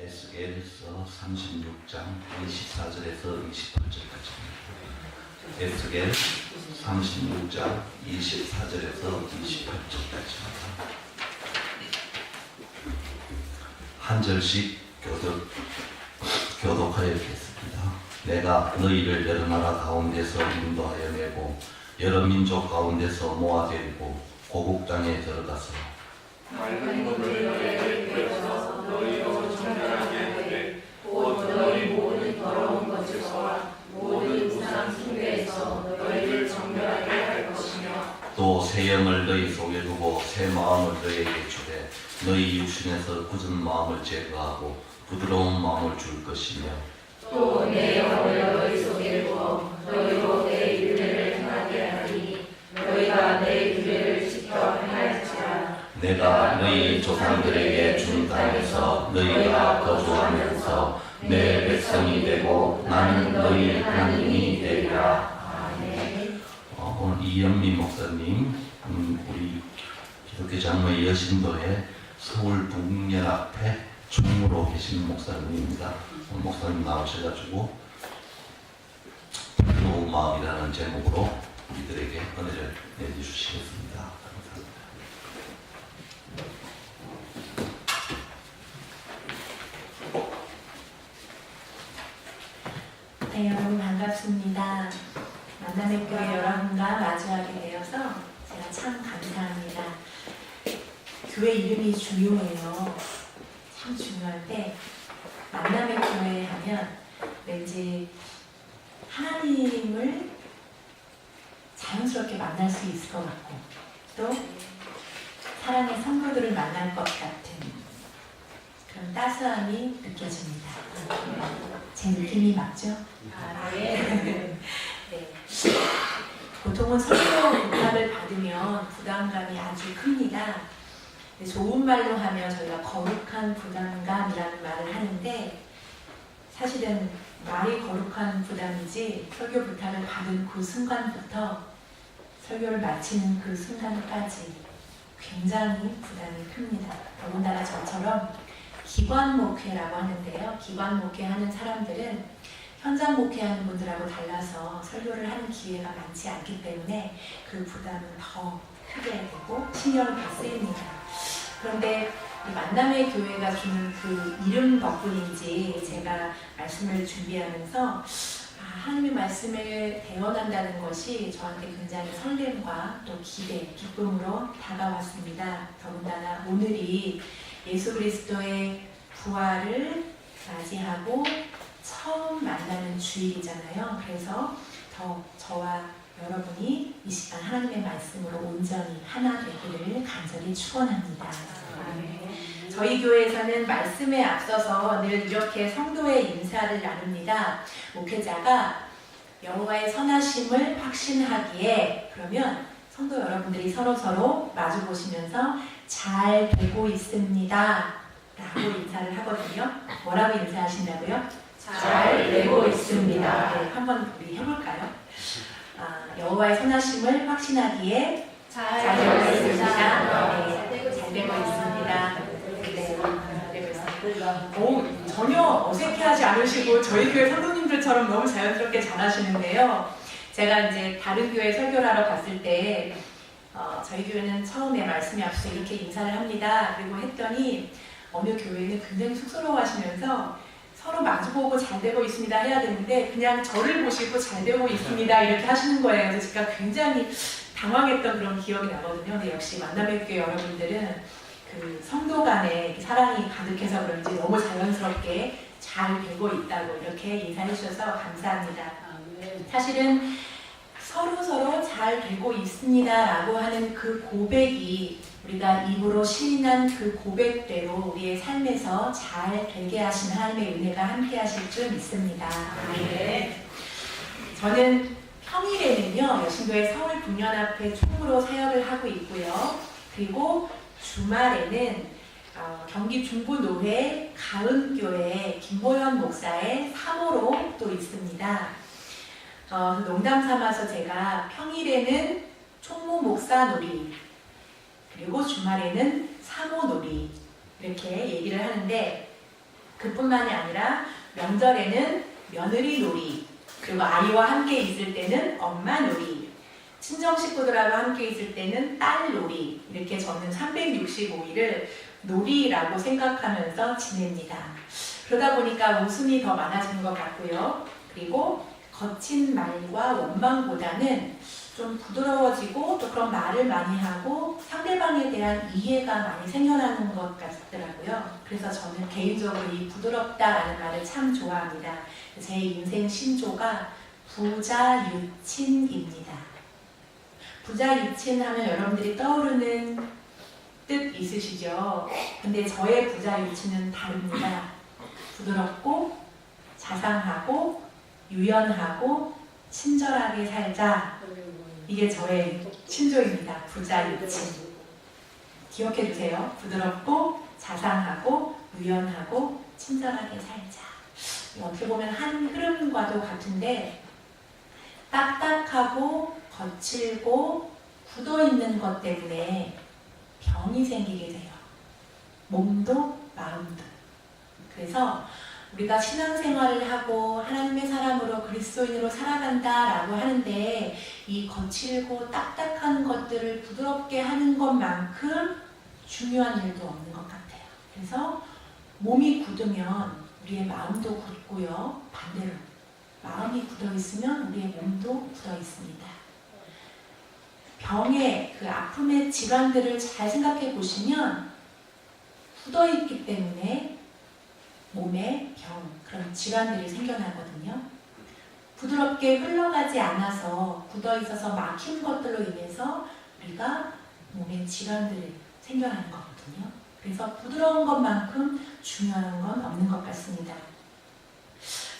에스겔서 36장 24절에서 28절까지입니다. 에스겔 36장 24절에서 28절까지입니다. 한 절씩 교독하여 읽겠습니다. 내가 너희를 여러 나라 가운데서 인도하여 내고 여러 민족 가운데서 모아들고 고국 땅에 들어가서 맑은 물을 너희에게 뿌려서 너희로 정결하게 하되 곧 너희 모든 더러운 것에서와 모든 우상 숭배에서 너희를 정결하게 할 것이며 또 새 영을 너희 속에 두고 새 마음을 너희에게 주되 너희 육신에서 굳은 마음을 제거하고 부드러운 마음을 줄 것이며 또 내 영을 너희 속에 두어 너희로 내 율례를 행하게 하리니 너희가 내 율례를 지켜 행할지라. 내가 너희 조상들에게 준 땅에서 너희가 거주하면서 내 백성이 되고 나는 너희 하나님이 되리라. 아멘. 오늘 이현미 목사님, 우리 기독교 장로의 여신도의 서울 북연합회 총무로 계신 목사님입니다. 목사님 나오셔가지고 부드러운 마음이라는 제목으로 우리들에게 은혜를 내주시겠습니다. 감사합니다. 네, 여러분 반갑습니다. 만남의 교회 여러분과 마주하게 되어서 제가 참 감사합니다. 교회 이름이 중요해요. 참 중요한데 만남의 교회 하면 왠지 하나님을 자연스럽게 만날 수 있을 것 같고 또 사랑의 성도들을 만날 것 같은 그런 따스함이 느껴집니다. 제 느낌이 맞죠? 아멘. 네. 보통은 설교 부탁을 받으면 부담감이 아주 큽니다. 좋은 말로 하면 저희가 거룩한 부담감이라는 말을 하는데 사실은 말이 거룩한 부담이지 설교 부탁을 받은 그 순간부터 설교를 마치는 그 순간까지 굉장히 부담이 큽니다. 더군다나 저처럼 기관 목회라고 하는데요. 기관 목회하는 사람들은 현장 목회하는 분들하고 달라서 설교를 하는 기회가 많지 않기 때문에 그 부담은 더 크게 되고 신경을 더 쓰입니다. 그런데 이 만남의 교회가 주는 그 이름 덕분인지 제가 말씀을 준비하면서 하나님의 말씀을 대언한다는 것이 저한테 굉장히 설렘과 또 기대, 기쁨으로 다가왔습니다. 더군다나 오늘이 예수 그리스도의 부활을 맞이하고 처음 만나는 주일이잖아요. 그래서 더 저와 여러분이 이 시간 하나님의 말씀으로 온전히 하나 되기를 간절히 축원합니다. 저희 교회에서는 말씀에 앞서서 늘 이렇게 성도의 인사를 나눕니다. 목회자가 여호와의 선하심을 확신하기에 그러면 성도 여러분들이 서로 마주 보시면서 잘 되고 있습니다 라고 인사를 하거든요. 뭐라고 인사하신다고요? 잘 되고 있습니다. 네, 한번 우리 해볼까요? 여호와의 선하심을 확신하기에 잘 되고 있습니다. 네, 잘 되고 있습니다. 네, 잘 되고 있습니다. 전혀 어색해하지 않으시고 저희 교회 성도님들처럼 너무 자연스럽게 잘하시는데요. 제가 이제 다른 교회 설교를 하러 갔을 때 저희 교회는 처음에 말씀이 앞서 이렇게 인사를 합니다. 그리고 했더니 어느 교회는 굉장히 쑥스러워하시면서 서로 마주보고 잘 되고 있습니다 해야 되는데 그냥 저를 보시고 잘 되고 있습니다 이렇게 하시는 거예요. 그래서 제가 굉장히 당황했던 그런 기억이 나거든요. 근데 역시 만남의 교회 여러분들은 그 성도 간에 사랑이 가득해서 그런지 너무 자연스럽게 잘 되고 있다고 이렇게 인사해 주셔서 감사합니다. 사실은 서로 잘 되고 있습니다 라고 하는 그 고백이 우리가 입으로 시인한 그 고백대로 우리의 삶에서 잘 되게 하신 하나님의 은혜가 함께 하실 줄 믿습니다. 네. 저는 평일에는요 여신교회 서울 북연합회 총무로 사역을 하고 있고요. 그리고 주말에는 경기 중부노회 가은교회 김보현 목사의 사모로 또 있습니다. 농담 삼아서 제가 평일에는 총무 목사 놀이 그리고 주말에는 사모 놀이 이렇게 얘기를 하는데 그뿐만이 아니라 명절에는 며느리 놀이, 그리고 아이와 함께 있을 때는 엄마 놀이, 친정 식구들하고 함께 있을 때는 딸 놀이, 이렇게 저는 365일을 놀이라고 생각하면서 지냅니다. 그러다 보니까 웃음이 더 많아지는 것 같고요. 그리고 거친 말과 원망보다는 좀 부드러워지고 또 그런 말을 많이 하고 상대방에 대한 이해가 많이 생겨나는 것 같더라고요. 그래서 저는 개인적으로 이 부드럽다라는 말을 참 좋아합니다. 제 인생 신조가 부자유친입니다. 부자유친 하면 여러분들이 떠오르는 뜻 있으시죠? 근데 저의 부자유친은 다릅니다. 부드럽고 자상하고 유연하고 친절하게 살자. 이게 저의 신조입니다. 부자유친. 기억해 주세요. 부드럽고 자상하고 유연하고 친절하게 살자. 어떻게 보면 한 흐름과도 같은데 딱딱하고 거칠고 굳어있는 것 때문에 병이 생기게 돼요. 몸도 마음도. 그래서 우리가 신앙생활을 하고 하나님의 사람으로 그리스도인으로 살아간다라고 하는데 이 거칠고 딱딱한 것들을 부드럽게 하는 것만큼 중요한 일도 없는 것 같아요. 그래서 몸이 굳으면 우리의 마음도 굳고요. 반대로 마음이 굳어 있으면 우리의 몸도 굳어 있습니다. 병의 그 아픔의 질환들을 잘 생각해 보시면 굳어 있기 때문에 몸에 병, 그런 질환들이 생겨나거든요. 부드럽게 흘러가지 않아서 굳어 있어서 막힌 것들로 인해서 우리가 몸에 질환들이 생겨나는 거거든요. 그래서 부드러운 것만큼 중요한 건 없는 것 같습니다.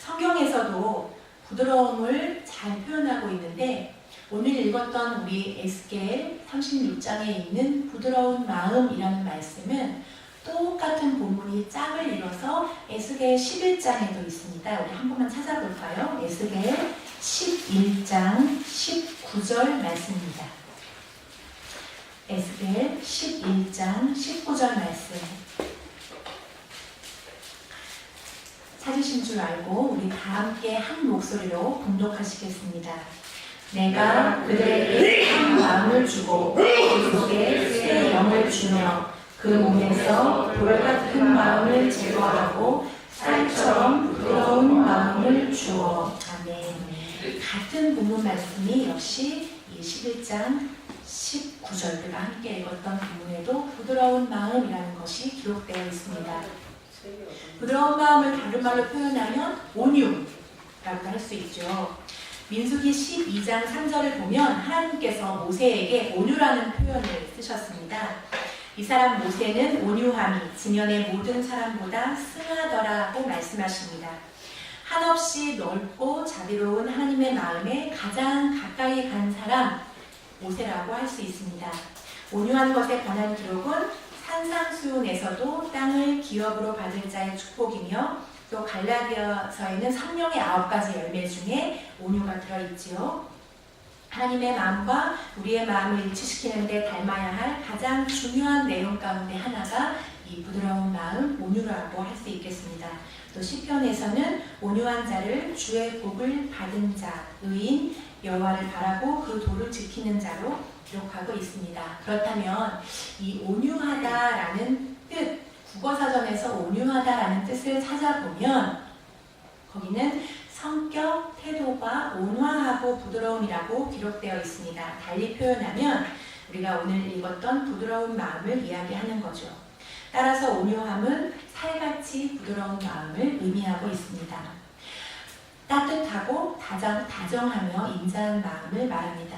성경에서도 부드러움을 잘 표현하고 있는데 오늘 읽었던 우리 에스겔 36장에 있는 부드러운 마음이라는 말씀은 똑같은 본문이 짝을 이뤄서 에스겔 11장에도 있습니다. 우리 한 번만 찾아볼까요? 에스겔 11장 19절 말씀입니다. 에스겔 11장 19절 말씀. 찾으신 줄 알고 우리 다 함께 한 목소리로 봉독하시겠습니다. 내가 그들에게 한 마음을 주고 그 속에 새 영을 주며 그 몸에서 돌 같은 마음을 제거하고 쌀처럼 부드러운 마음을 주어. 아멘. 같은 본문 말씀이 역시 이 11장 19절 우리가 함께 읽었던 본문에도 부드러운 마음이라는 것이 기록되어 있습니다. 부드러운 마음을 다른 말로 표현하면 온유라고 할 수 있죠. 민수기 12장 3절을 보면 하나님께서 모세에게 온유라는 표현을 쓰셨습니다. 이 사람 모세는 온유함이 지면의 모든 사람보다 승하더라고 말씀하십니다. 한없이 넓고 자비로운 하나님의 마음에 가장 가까이 간 사람 모세라고 할 수 있습니다. 온유한 것에 관한 기록은 산상수훈에서도 땅을 기업으로 받을 자의 축복이며 또 갈라디아서에는 성령의 9가지 열매 중에 온유가 들어있지요. 하나님의 마음과 우리의 마음을 일치시키는 데 닮아야 할 가장 중요한 내용 가운데 하나가 이 부드러운 마음, 온유라고 할 수 있겠습니다. 또 시편에서는 온유한 자를 주의 복을 받은 자, 의인, 여호와를 바라고 그 도를 지키는 자로 기록하고 있습니다. 그렇다면 이 온유하다라는 뜻, 국어사전에서 온유하다라는 뜻을 찾아보면 거기는 성격, 태도가 온화하고 부드러움이라고 기록되어 있습니다. 달리 표현하면 우리가 오늘 읽었던 부드러운 마음을 이야기하는 거죠. 따라서 온유함은 살같이 부드러운 마음을 의미하고 있습니다. 따뜻하고 다정하며 인자한 마음을 말합니다.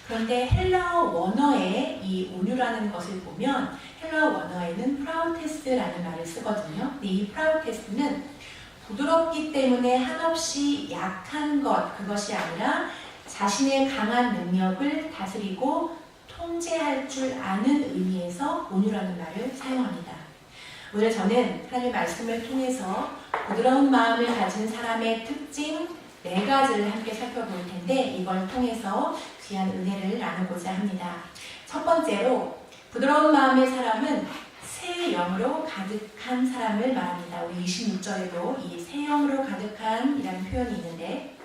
그런데 헬라어 원어에 이 온유라는 것을 보면 헬라어 원어에는 프라우테스라는 말을 쓰거든요. 근데 이 프라우테스는 부드럽기 때문에 한없이 약한 것, 그것이 아니라 자신의 강한 능력을 다스리고 통제할 줄 아는 의미에서 온유라는 말을 사용합니다. 오늘 저는 하나님의 말씀을 통해서 부드러운 마음을 가진 사람의 특징 4가지를 함께 살펴볼 텐데 이걸 통해서 귀한 은혜를 나누고자 합니다. 첫 번째로 부드러운 마음의 사람은 새 새 영으로 가득한 사람을 말합니다. 우리 26절에도 이 새 영으로 가득한 이라는 표현이 있는데,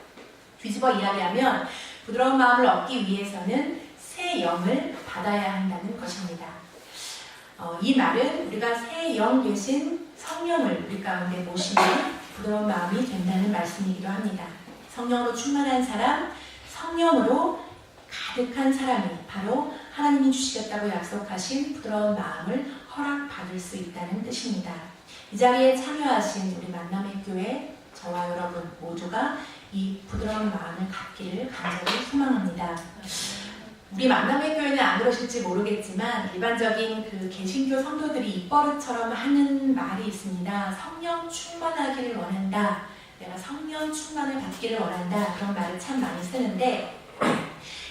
뒤집어 이야기하면 부드러운 마음을 얻기 위해서는 새 영을 받아야 한다는 것입니다. 이 말은 우리가 새 영 대신 성령을 우리 가운데 모시면 부드러운 마음이 된다는 말씀이기도 합니다. 성령으로 충만한 사람, 성령으로 가득한 사람이 바로 하나님이 주시겠다고 약속하신 부드러운 마음을 허락받을 수 있다는 뜻입니다. 이 자리에 참여하신 우리 만남의 교회, 저와 여러분 모두가 이 부드러운 마음을 갖기를 간절히 소망합니다. 우리 만남의 교회는 안 그러실지 모르겠지만 일반적인 그 개신교 성도들이 입버릇처럼 하는 말이 있습니다. 성령 충만하기를 원한다. 내가 성령 충만을 받기를 원한다. 그런 말을 참 많이 쓰는데,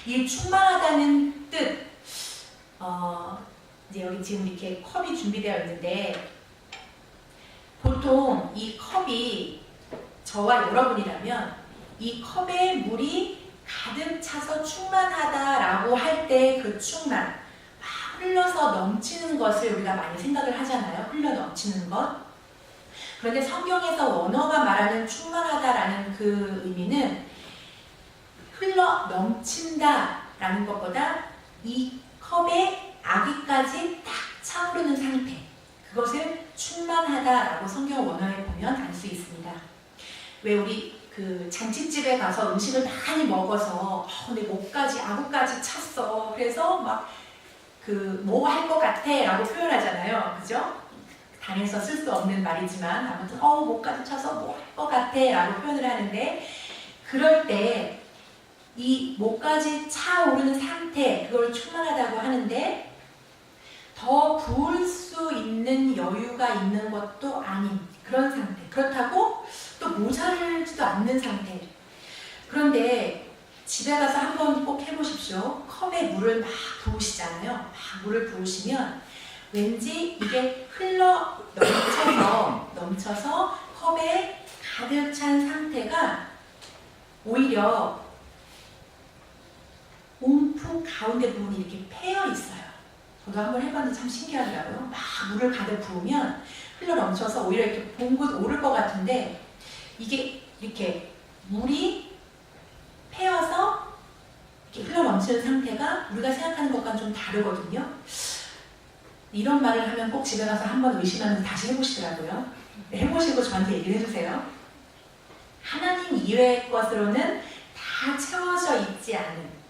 이 충만하다는 뜻, 이제 여기 지금 이렇게 컵이 준비되어 있는데, 보통 이 컵이 저와 여러분이라면 이 컵에 물이 가득 차서 충만하다라고 할 때 그 충만, 막 흘러서 넘치는 것을 우리가 많이 생각을 하잖아요. 흘러 넘치는 것. 그런데 성경에서 원어가 말하는 충만하다라는 그 의미는 흘러 넘친다라는 것보다 이 컵에 아기까지 딱 차오르는 상태, 그것을 충만하다라고 성경 원어에 보면 알 수 있습니다. 왜 우리 그 잔치집에 가서 음식을 많이 먹어서 내 목까지 아구까지 찼어. 그래서 막 그 뭐 할 것 같아 라고 표현하잖아요. 그죠? 당에서 쓸 수 없는 말이지만 아무튼 목까지 차서 뭐 할 것 같아 라고 표현을 하는데, 그럴 때 이 목까지 차오르는 상태, 그걸 충만하다고 하는데 더 부을 수 있는 여유가 있는 것도 아닌 그런 상태, 그렇다고 또 모자르지도 않는 상태. 그런데 집에 가서 한번 꼭 해보십시오. 컵에 물을 막 부으시잖아요. 막 물을 부으시면 왠지 이게 흘러 넘쳐서 컵에 가득 찬 상태가 오히려 움푹 가운데 부분이 이렇게 패여 있어요. 저도 한번 해봤는데 참 신기하더라고요. 막 물을 가득 부으면 흘러 넘쳐서 오히려 이렇게 봉긋 오를 것 같은데, 이게 이렇게 물이 패여서 이렇게 흘러 넘치는 상태가 우리가 생각하는 것과는 좀 다르거든요. 이런 말을 하면 꼭 집에 가서 한번 의심하면서 다시 해보시더라고요. 해보시고 저한테 얘기를 해주세요. 하나님 이외의 것으로는 다 채워져 있지 않은,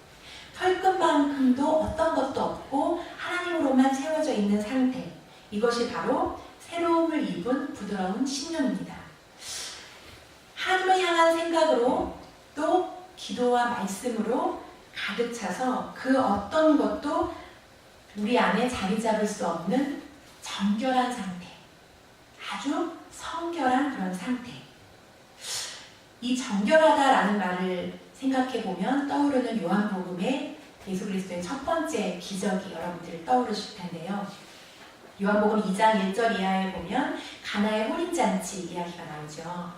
털끝만큼도 어떤 것도 없고 하나님으로만 채워져 있는 상태, 이것이 바로 새로움을 입은 부드러운 신령입니다. 하나님을 향한 생각으로 또 기도와 말씀으로 가득 차서 그 어떤 것도 우리 안에 자리 잡을 수 없는 정결한 상태, 아주 성결한 그런 상태. 이 정결하다라는 말을 생각해 보면 떠오르는 요한복음의 예수 그리스도의 첫 번째 기적이 여러분들 떠오르실 텐데요. 요한복음 2장 1절 이하에 보면 가나의 혼인잔치 이야기가 나오죠.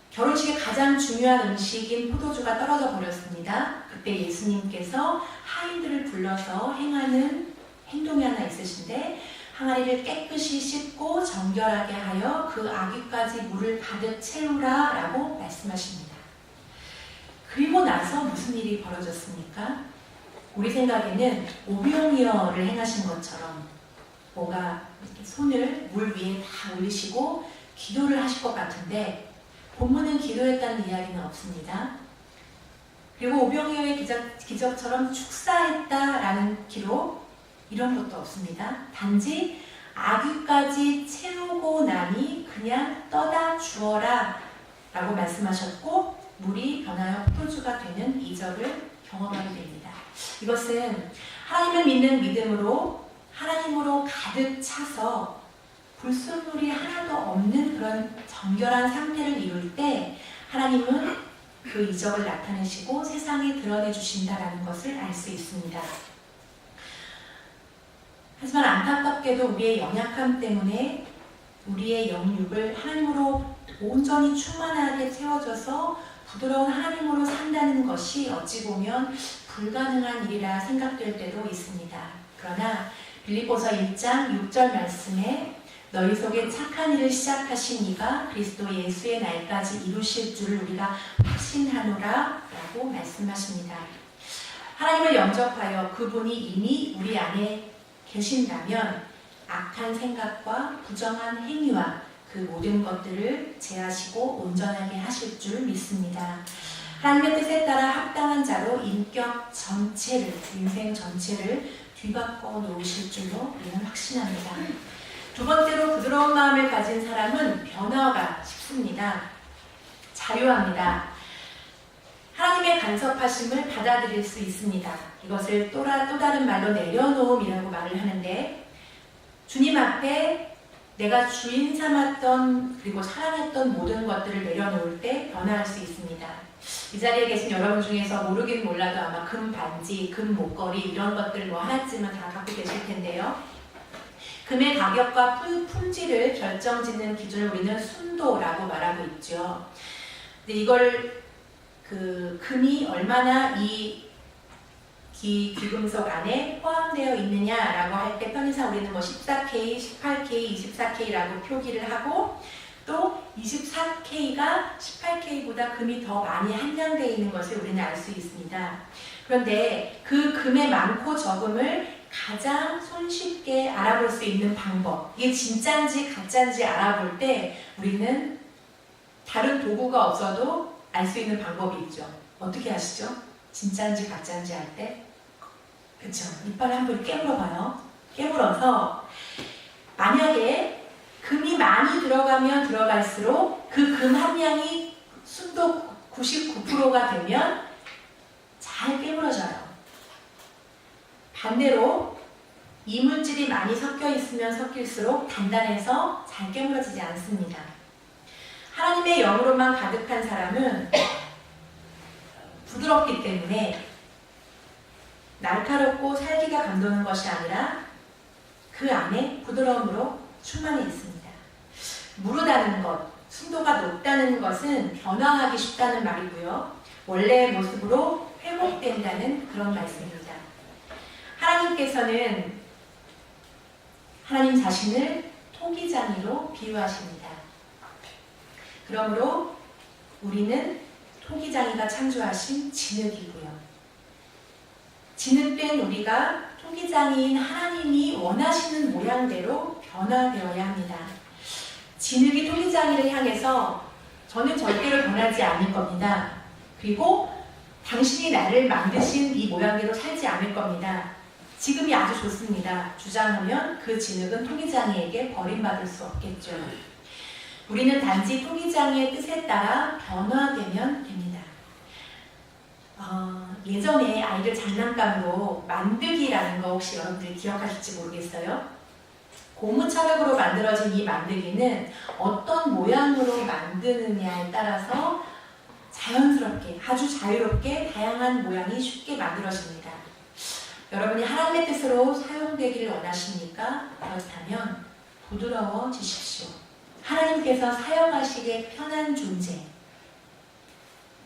결혼식의 가장 중요한 음식인 포도주가 떨어져 버렸습니다. 그때 예수님께서 하인들을 불러서 행하는 행동이 하나 있으신데, 항아리를 깨끗이 씻고 정결하게 하여 그 아기까지 물을 가득 채우라 라고 말씀하십니다. 그리고 나서 무슨 일이 벌어졌습니까? 우리 생각에는 오병이어를 행하신 것처럼 뭔가 이렇게 손을 물 위에 다 올리시고 기도를 하실 것 같은데, 본문은 기도했다는 이야기는 없습니다. 그리고 오병이어의 기적처럼 축사했다라는 기록, 이런 것도 없습니다. 단지 아기까지 채우고 나니 그냥 떠다 주어라 라고 말씀하셨고, 물이 변하여 포도주가 되는 이적을 경험하게 됩니다. 이것은 하나님을 믿는 믿음으로 하나님으로 가득 차서 불순물이 하나도 없는 그런 정결한 상태를 이룰 때 하나님은 그 이적을 나타내시고 세상에 드러내 주신다라는 것을 알 수 있습니다. 하지만 안타깝게도 우리의 연약함 때문에 우리의 영육을 하나님으로 온전히 충만하게 채워져서 부드러운 하나님으로 산다는 것이 어찌 보면 불가능한 일이라 생각될 때도 있습니다. 그러나 빌립보서 1장 6절 말씀에 너희 속에 착한 일을 시작하신 이가 그리스도 예수의 날까지 이루실 줄을 우리가 확신하노라 라고 말씀하십니다. 하나님을 영접하여 그분이 이미 우리 안에 계신다면 악한 생각과 부정한 행위와 그 모든 것들을 제하시고 온전하게 하실 줄 믿습니다. 하나님의 뜻에 따라 합당한 자로 인격 전체를, 인생 전체를 뒤바꿔 놓으실 줄로 우리는 확신합니다. 두 번째로 부드러운 마음을 가진 사람은 변화가 쉽습니다. 자유합니다. 하나님의 간섭하심을 받아들일 수 있습니다. 이것을 또 다른 말로 내려놓음이라고 말을 하는데, 주님 앞에 내가 주인 삼았던 그리고 사랑했던 모든 것들을 내려놓을 때 변화할 수 있습니다. 이 자리에 계신 여러분 중에서 모르긴 몰라도 아마 금 반지, 금 목걸이 이런 것들 뭐 하나쯤은 다 갖고 계실 텐데요. 금의 가격과 품질을 결정짓는 기준을 우리는 순도라고 말하고 있죠. 근데 이걸 금이 얼마나 이 귀금속 안에 포함되어 있느냐라고 할 때 편의상 우리는 뭐 14K, 18K, 24K라고 표기를 하고, 또 24K가 18K보다 금이 더 많이 함량되어 있는 것을 우리는 알 수 있습니다. 그런데 그 금의 많고 적음을 가장 손쉽게 알아볼 수 있는 방법, 이게 진짜인지 가짜인지 알아볼 때 우리는 다른 도구가 없어도 알 수 있는 방법이 있죠. 어떻게 아시죠? 진짜인지 가짜인지 알 때? 그쵸? 이빨을 한번 깨물어봐요. 깨물어서 만약에 금이 많이 들어가면 들어갈수록 그 금 함량이 순도 99%가 되면 잘 깨물어져요. 반대로 이물질이 많이 섞여 있으면 섞일수록 단단해서 잘 깨물어지지 않습니다. 하나님의 영으로만 가득한 사람은 부드럽기 때문에 날카롭고 살기가 감도는 것이 아니라 그 안에 부드러움으로 충만해 있습니다. 무르다는 것, 순도가 높다는 것은 변화하기 쉽다는 말이고요. 원래의 모습으로 회복된다는 그런 말씀입니다. 하나님께서는 하나님 자신을 토기장이로 비유하십니다. 그러므로 우리는 토기장이가 창조하신 진흙이고요. 진흙된 우리가 토기장이인 하나님이 원하시는 모양대로 변화되어야 합니다. 진흙이 토기장이를 향해서 저는 절대로 변하지 않을 겁니다. 그리고 당신이 나를 만드신 이 모양대로 살지 않을 겁니다. 지금이 아주 좋습니다. 주장하면 그 진흙은 토기장이에게 버림받을 수 없겠죠. 우리는 단지 토기장이의 뜻에 따라 변화되면 됩니다. 예전에 아이들 장난감으로 만들기라는 거 혹시 여러분들이 기억하실지 모르겠어요. 고무차력으로 만들어진 이 만들기는 어떤 모양으로 만드느냐에 따라서 자연스럽게, 아주 자유롭게 다양한 모양이 쉽게 만들어집니다. 여러분이 하나님의 뜻으로 사용되기를 원하십니까? 그렇다면 부드러워지십시오. 하나님께서 사용하시기에 편한 존재,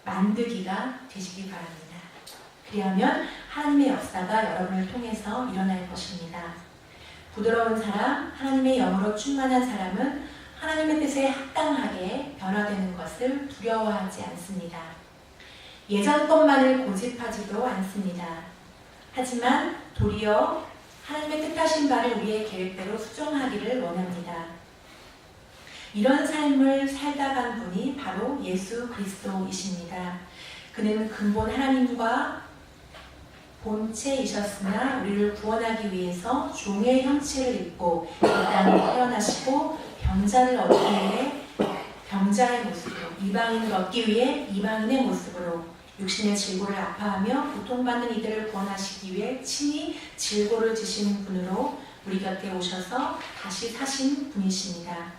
만드기가 되시기 바랍니다. 그리하면 하나님의 역사가 여러분을 통해서 일어날 것입니다. 부드러운 사람, 하나님의 영으로 충만한 사람은 하나님의 뜻에 합당하게 변화되는 것을 두려워하지 않습니다. 예전 것만을 고집하지도 않습니다. 하지만 도리어 하나님의 뜻하신 바를 우리의 계획대로 수종하기를 원합니다. 이런 삶을 살다 간 분이 바로 예수 그리스도이십니다. 그는 근본 하나님과 본체이셨으나 우리를 구원하기 위해서 종의 형체를 입고 이 땅에 태어나시고 병자를 얻기 위해 병자의 모습으로, 이방인을 얻기 위해 이방인의 모습으로 육신의 질고를 아파하며 고통받는 이들을 구원하시기 위해 친히 질고를 지신 분으로 우리 곁에 오셔서 다시 사신 분이십니다.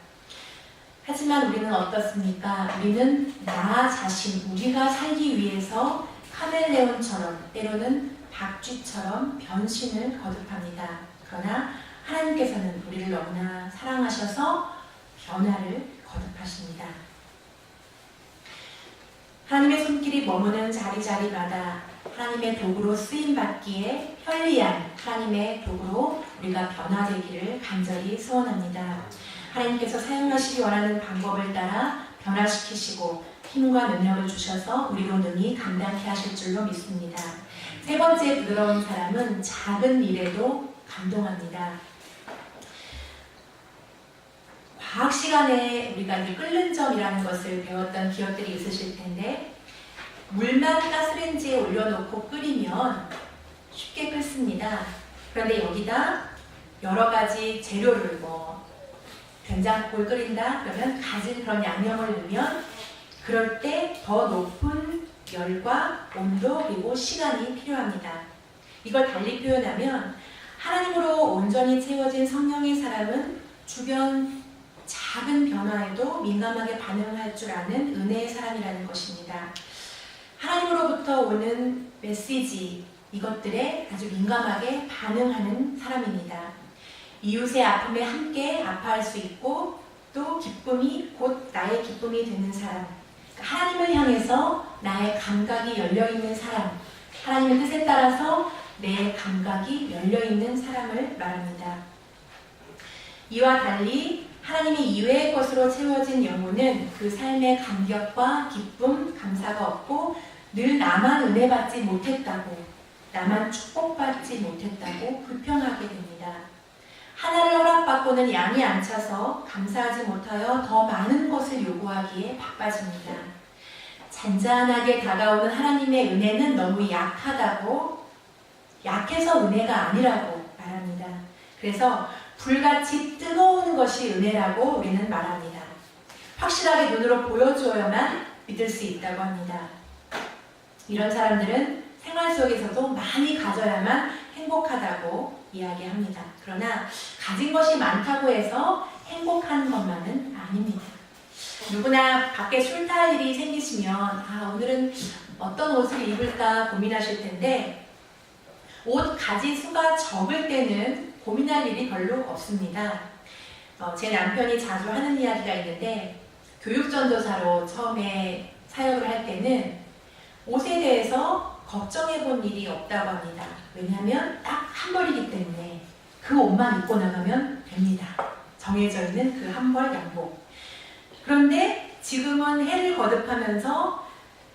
하지만 우리는 어떻습니까? 우리는 나 자신, 우리가 살기 위해서 카멜레온처럼, 때로는 박쥐처럼 변신을 거듭합니다. 그러나 하나님께서는 우리를 너무나 사랑하셔서 변화를 거듭하십니다. 하나님의 손길이 머무는 자리자리마다 하나님의 도구로 쓰임받기에 편리한 하나님의 도구로 우리가 변화되기를 간절히 소원합니다. 하나님께서 사용하시기 원하는 방법을 따라 변화시키시고 힘과 능력을 주셔서 우리로 능히 감당케 하실 줄로 믿습니다. 세 번째 부드러운 사람은 작은 일에도 감동합니다. 과학 시간에 우리가 이제 끓는 점이라는 것을 배웠던 기억들이 있으실 텐데, 물만 가스레인지에 올려놓고 끓이면 쉽게 끓습니다. 그런데 여기다 여러 가지 재료를 된장국을 끓인다 그러면 가진 그런 양념을 넣으면 그럴 때 더 높은 열과 온도 그리고 시간이 필요합니다. 이걸 달리 표현하면 하나님으로 온전히 채워진 성령의 사람은 주변 작은 변화에도 민감하게 반응할 줄 아는 은혜의 사람이라는 것입니다. 하나님으로부터 오는 메시지, 이것들에 아주 민감하게 반응하는 사람입니다. 이웃의 아픔에 함께 아파할 수 있고 또 기쁨이 곧 나의 기쁨이 되는 사람, 하나님을 향해서 나의 감각이 열려있는 사람, 하나님의 뜻에 따라서 내 감각이 열려있는 사람을 말합니다. 이와 달리 하나님이 이외의 것으로 채워진 영혼은 그 삶의 감격과 기쁨, 감사가 없고 늘 나만 은혜받지 못했다고, 나만 축복받지 못했다고 불평하게 됩니다. 하나를 허락받고는 양이 안 차서 감사하지 못하여 더 많은 것을 요구하기에 바빠집니다. 잔잔하게 다가오는 하나님의 은혜는 너무 약하다고, 약해서 은혜가 아니라고 말합니다. 그래서 불같이 뜨거운 것이 은혜라고 우리는 말합니다. 확실하게 눈으로 보여줘야만 믿을 수 있다고 합니다. 이런 사람들은 생활 속에서도 많이 가져야만 행복하다고 이야기합니다. 그러나 가진 것이 많다고 해서 행복한 것만은 아닙니다. 누구나 밖에 술 탈 일이 생기시면 오늘은 어떤 옷을 입을까 고민하실 텐데, 옷 가지 수가 적을 때는 고민할 일이 별로 없습니다. 제 남편이 자주 하는 이야기가 있는데, 교육전도사로 처음에 사역을 할 때는 옷에 대해서 걱정해 본 일이 없다고 합니다. 왜냐하면 딱 한 벌이기 때문에 그 옷만 입고 나가면 됩니다. 정해져 있는 그 한 벌 양복. 그런데 지금은 해를 거듭하면서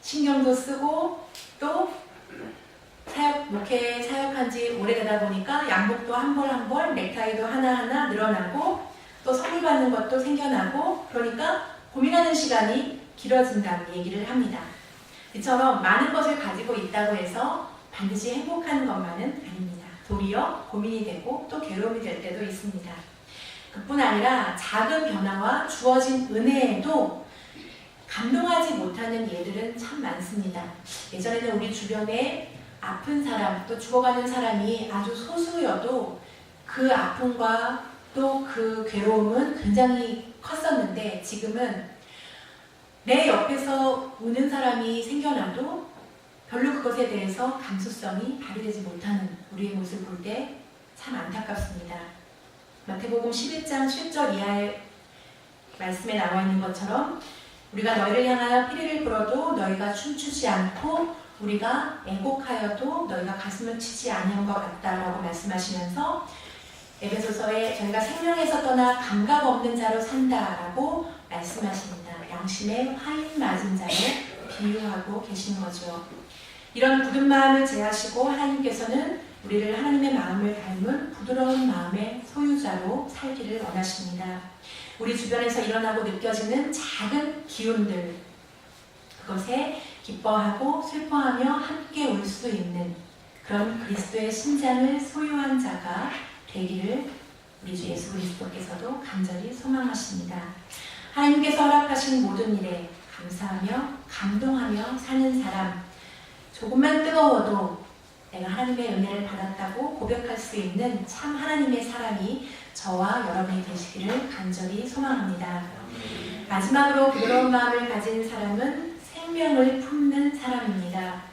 신경도 쓰고 또 목회 사역한 지 오래되다 보니까 양복도 한 벌 한 벌, 넥타이도 하나하나 늘어나고 또 선물 받는 것도 생겨나고, 그러니까 고민하는 시간이 길어진다는 얘기를 합니다. 이처럼 많은 것을 가지고 있다고 해서 반드시 행복한 것만은 아닙니다. 도리어 고민이 되고 또 괴로움이 될 때도 있습니다. 그뿐 아니라 작은 변화와 주어진 은혜에도 감동하지 못하는 예들은 참 많습니다. 예전에는 우리 주변에 아픈 사람, 또 죽어가는 사람이 아주 소수여도 그 아픔과 또 그 괴로움은 굉장히 컸었는데, 지금은 내 옆에서 우는 사람이 생겨나도 별로 그것에 대해서 감수성이 발휘되지 못하는 우리의 모습을 볼 때 참 안타깝습니다. 마태복음 11장 10절 이하의 말씀에 나와 있는 것처럼 우리가 너희를 향하여 피리를 불어도 너희가 춤추지 않고 우리가 애곡하여도 너희가 가슴을 치지 아니한 것 같다라고 말씀하시면서 에베소서에 저희가 생명에서 떠나 감각 없는 자로 산다라고 말씀하십니다. 양심에 화인 맞은 자를 비유하고 계시는 거죠. 이런 굳은 마음을 제하시고 하나님께서는 우리를 하나님의 마음을 닮은 부드러운 마음의 소유자로 살기를 원하십니다. 우리 주변에서 일어나고 느껴지는 작은 기운들, 그것에 기뻐하고 슬퍼하며 함께 울 수 있는 그런 그리스도의 신장을 소유한 자가 되기를 우리 주 예수 그리스도께서도 간절히 소망하십니다. 하나님께서 허락하신 모든 일에 감사하며 감동하며 사는 사람, 조금만 뜨거워도 내가 하나님의 은혜를 받았다고 고백할 수 있는 참 하나님의 사람이 저와 여러분이 되시기를 간절히 소망합니다. 마지막으로 부드러운 마음을 가진 사람은 생명을 품는 사람입니다.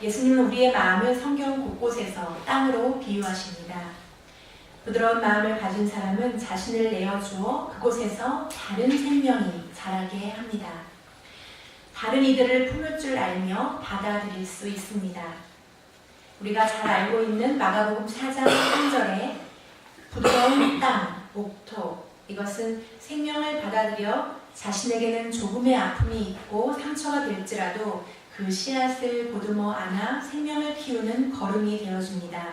예수님은 우리의 마음을 성경 곳곳에서 땅으로 비유하십니다. 부드러운 마음을 가진 사람은 자신을 내어주어 그곳에서 다른 생명이 자라게 합니다. 다른 이들을 품을 줄 알며 받아들일 수 있습니다. 우리가 잘 알고 있는 마가복음 4장 3절에 부드러운 땅, 옥토, 이것은 생명을 받아들여 자신에게는 조금의 아픔이 있고 상처가 될지라도 그 씨앗을 보듬어 안아 생명을 키우는 거름이 되어줍니다.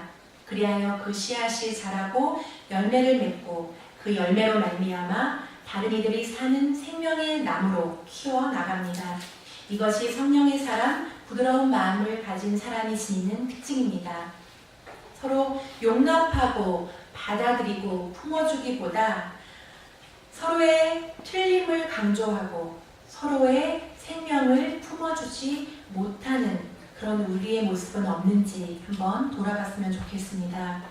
그리하여 그 씨앗이 자라고 열매를 맺고 그 열매로 말미암아 다른 이들이 사는 생명의 나무로 키워나갑니다. 이것이 성령의 사람, 부드러운 마음을 가진 사람이 지니는 특징입니다. 서로 용납하고 받아들이고 품어주기보다 서로의 틀림을 강조하고 서로의 생명을 품어주지 못하는 그런 우리의 모습은 없는지 한번 돌아봤으면 좋겠습니다.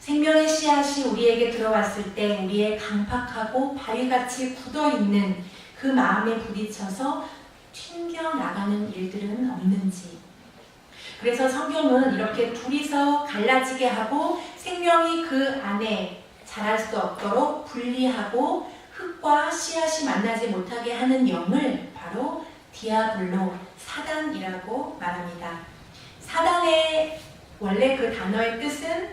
생명의 씨앗이 우리에게 들어왔을 때 우리의 강팍하고 바위같이 굳어있는 그 마음에 부딪혀서 튕겨나가는 일들은 없는지. 그래서 성경은 이렇게 둘이서 갈라지게 하고 생명이 그 안에 자랄 수 없도록 분리하고 흙과 씨앗이 만나지 못하게 하는 영을 바로 디아블로, 사단이라고 말합니다. 사단의 원래 그 단어의 뜻은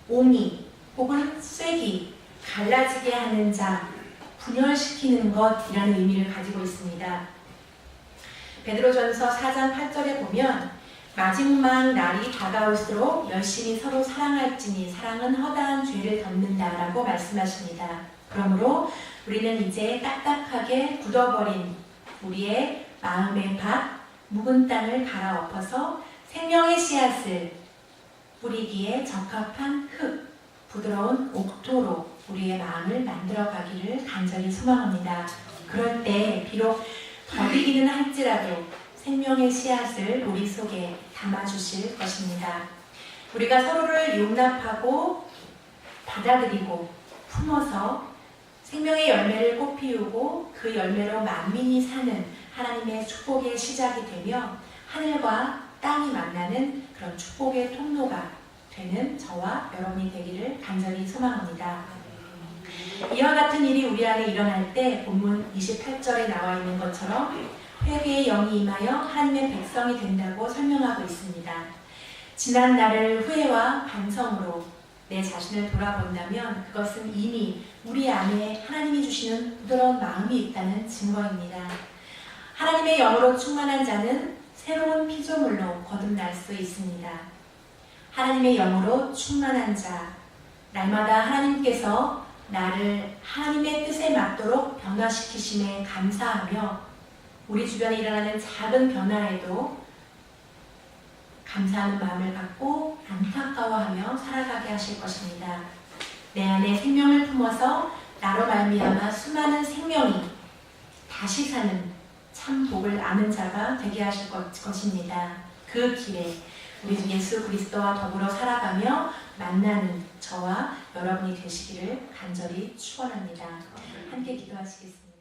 옹이 혹은 쐐기, 갈라지게 하는 자, 분열시키는 것이라는 의미를 가지고 있습니다. 베드로전서 4장 8절에 보면 마지막 날이 다가올수록 열심히 서로 사랑할지니 사랑은 허다한 죄를 덮는다라고 말씀하십니다. 그러므로 우리는 이제 딱딱하게 굳어버린 우리의 마음의 밭, 묵은 땅을 갈아엎어서 생명의 씨앗을 뿌리기에 적합한 흙, 부드러운 옥토로 우리의 마음을 만들어가기를 간절히 소망합니다. 그럴 때 비록 더디기는 할지라도 생명의 씨앗을 우리 속에 담아주실 것입니다. 우리가 서로를 용납하고 받아들이고 품어서 생명의 열매를 꽃 피우고 그 열매로 만민이 사는 하나님의 축복의 시작이 되며 하늘과 땅이 만나는 그런 축복의 통로가 되는 저와 여러분이 되기를 간절히 소망합니다. 이와 같은 일이 우리 안에 일어날 때 본문 28절에 나와 있는 것처럼 회개의 영이 임하여 하나님의 백성이 된다고 설명하고 있습니다. 지난 날을 후회와 반성으로 내 자신을 돌아본다면 그것은 이미 우리 안에 하나님이 주시는 부드러운 마음이 있다는 증거입니다. 하나님의 영으로 충만한 자는 새로운 피조물로 거듭날 수 있습니다. 하나님의 영으로 충만한 자, 날마다 하나님께서 나를 하나님의 뜻에 맞도록 변화시키심에 감사하며 우리 주변에 일어나는 작은 변화에도 감사하는 마음을 갖고 안타까워하며 살아가게 하실 것입니다. 내 안에 생명을 품어서 나로 말미암아 수많은 생명이 다시 사는 참 복을 아는 자가 되게 하실 것입니다. 그 길에 우리 주 예수 그리스도와 더불어 살아가며 만나는 저와 여러분이 되시기를 간절히 축원합니다. 함께 기도하시겠습니다.